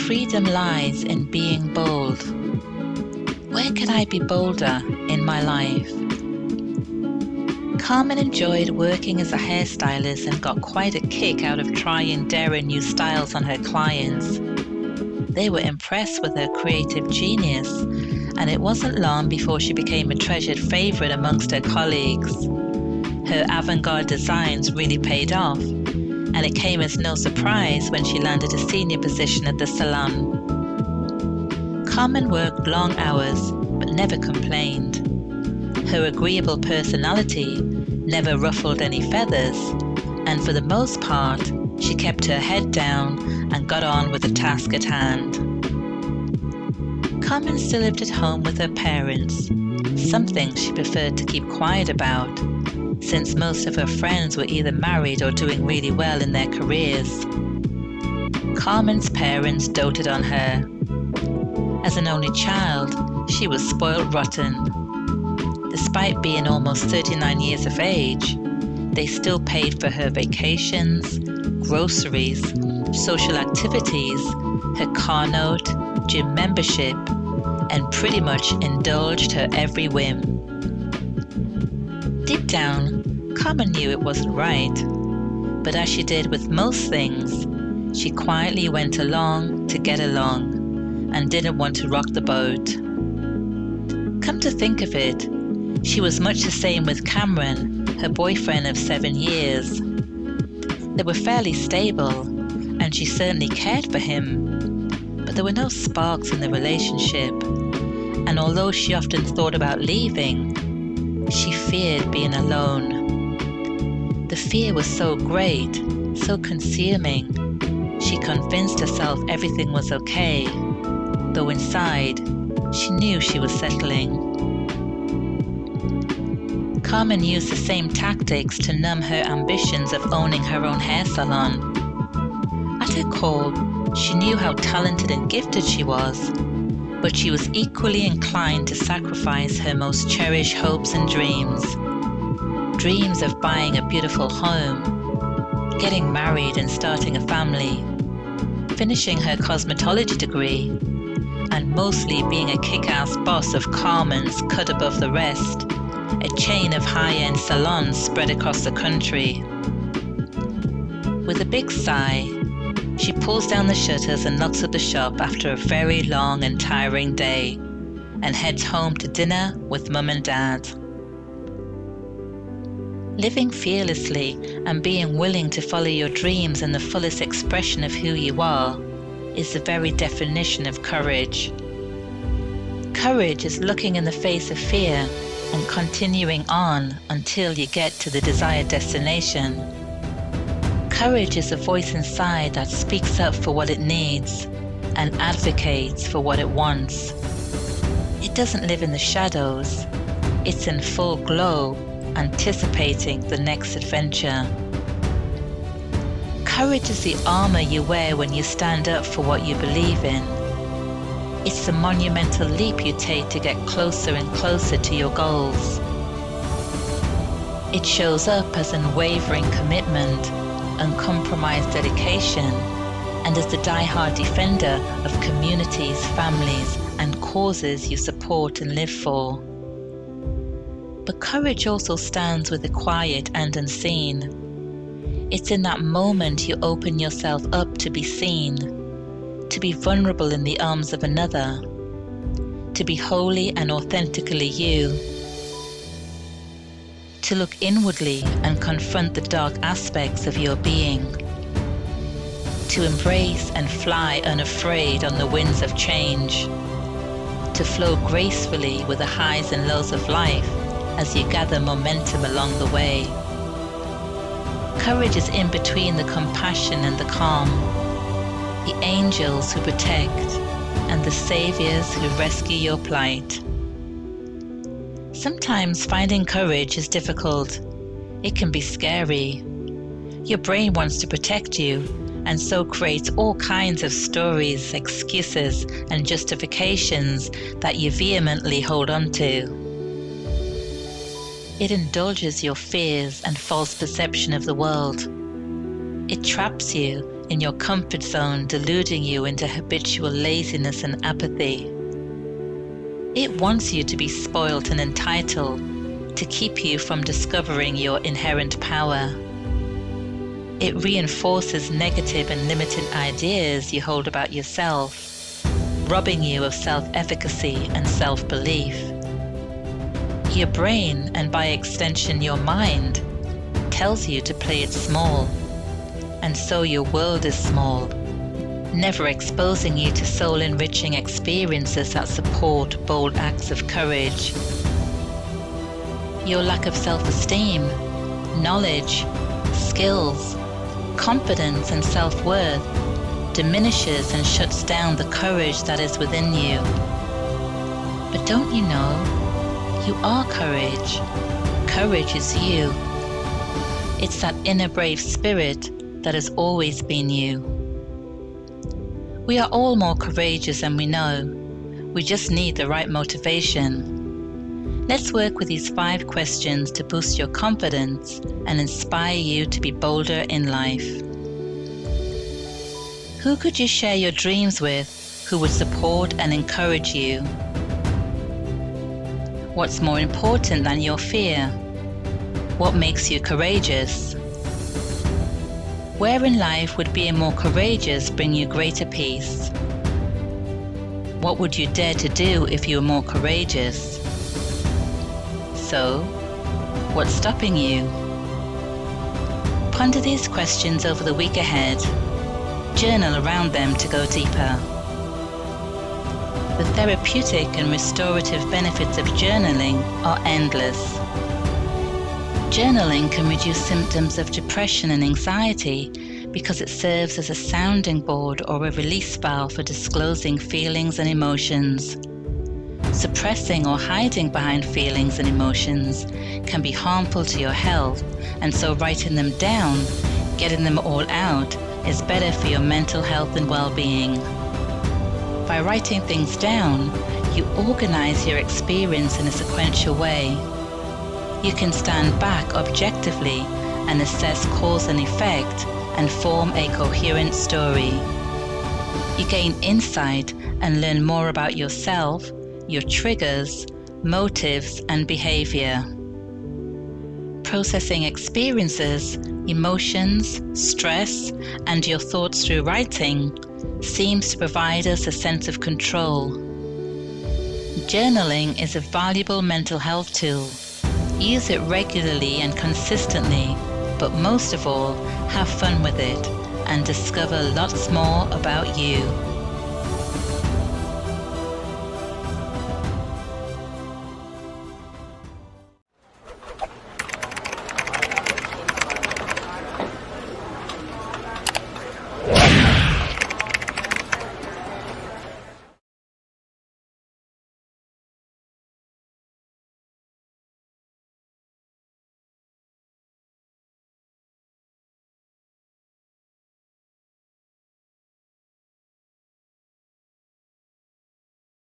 freedom lies in being bold. Where can I be bolder in my life? Carmen enjoyed working as a hairstylist and got quite a kick out of trying daring new styles on her clients. They were impressed with her creative genius, and it wasn't long before she became a treasured favorite amongst her colleagues. Her avant-garde designs really paid off, and it came as no surprise when she landed a senior position at the salon. Carmen worked long hours, but never complained. Her agreeable personality never ruffled any feathers, and for the most part, she kept her head down and got on with the task at hand. Carmen still lived at home with her parents, something she preferred to keep quiet about, since most of her friends were either married or doing really well in their careers. Carmen's parents doted on her. As an only child, she was spoiled rotten. Despite being almost 39 years of age, they still paid for her vacations, groceries, social activities, her car note, gym membership, and pretty much indulged her every whim. Deep down, Carmen knew it wasn't right, but as she did with most things, she quietly went along to get along and didn't want to rock the boat. Come to think of it, she was much the same with Cameron, her boyfriend of 7 years. They were fairly stable, and she certainly cared for him, but there were no sparks in the relationship, and although she often thought about leaving, she feared being alone. The fear was so great, so consuming, she convinced herself everything was okay, though inside, she knew she was settling. Carmen used the same tactics to numb her ambitions of owning her own hair salon. At her core, she knew how talented and gifted she was, but she was equally inclined to sacrifice her most cherished hopes and dreams. Dreams of buying a beautiful home, getting married and starting a family, finishing her cosmetology degree, and mostly being a kick-ass boss of Carmen's cut above the rest, a chain of high-end salons spread across the country. With a big sigh, she pulls down the shutters and locks up the shop after a very long and tiring day, and heads home to dinner with Mum and Dad. Living fearlessly and being willing to follow your dreams and the fullest expression of who you are is the very definition of courage. Courage is looking in the face of fear and continuing on until you get to the desired destination. Courage is a voice inside that speaks up for what it needs and advocates for what it wants. It doesn't live in the shadows. It's in full glow, anticipating the next adventure. Courage is the armor you wear when you stand up for what you believe in. It's the monumental leap you take to get closer and closer to your goals. It shows up as unwavering commitment, uncompromised dedication, and as the die-hard defender of communities, families, and causes you support and live for. But courage also stands with the quiet and unseen. It's in that moment you open yourself up to be seen, to be vulnerable in the arms of another, to be wholly and authentically you, to look inwardly and confront the dark aspects of your being, to embrace and fly unafraid on the winds of change, to flow gracefully with the highs and lows of life as you gather momentum along the way. Courage is in between the compassion and the calm, the angels who protect and the saviors who rescue your plight. Sometimes finding courage is difficult. It can be scary. Your brain wants to protect you and so creates all kinds of stories, excuses, and justifications that you vehemently hold on to. It indulges your fears and false perception of the world. It traps you in your comfort zone, deluding you into habitual laziness and apathy. It wants you to be spoilt and entitled, to keep you from discovering your inherent power. It reinforces negative and limited ideas you hold about yourself, robbing you of self-efficacy and self-belief. Your brain, and by extension your mind, tells you to play it small, and so your world is small, never exposing you to soul-enriching experiences that support bold acts of courage. Your lack of self-esteem, knowledge, skills, confidence and self-worth diminishes and shuts down the courage that is within you. But don't you know, you are courage. Courage is you. It's that inner brave spirit that has always been you. We are all more courageous than we know. We just need the right motivation. Let's work with these 5 questions to boost your confidence and inspire you to be bolder in life. Who could you share your dreams with who would support and encourage you? What's more important than your fear? What makes you courageous? Where in life would being more courageous bring you greater peace? What would you dare to do if you were more courageous? So, what's stopping you? Ponder these questions over the week ahead. Journal around them to go deeper. The therapeutic and restorative benefits of journaling are endless. Journaling can reduce symptoms of depression and anxiety because it serves as a sounding board or a release valve for disclosing feelings and emotions. Suppressing or hiding behind feelings and emotions can be harmful to your health, and so writing them down, getting them all out, is better for your mental health and well-being. By writing things down, you organize your experience in a sequential way. You can stand back objectively and assess cause and effect and form a coherent story. You gain insight and learn more about yourself, your triggers, motives, and behavior. Processing experiences, emotions, stress, and your thoughts through writing seems to provide us a sense of control. Journaling is a valuable mental health tool. Use it regularly and consistently, but most of all, have fun with it and discover lots more about you.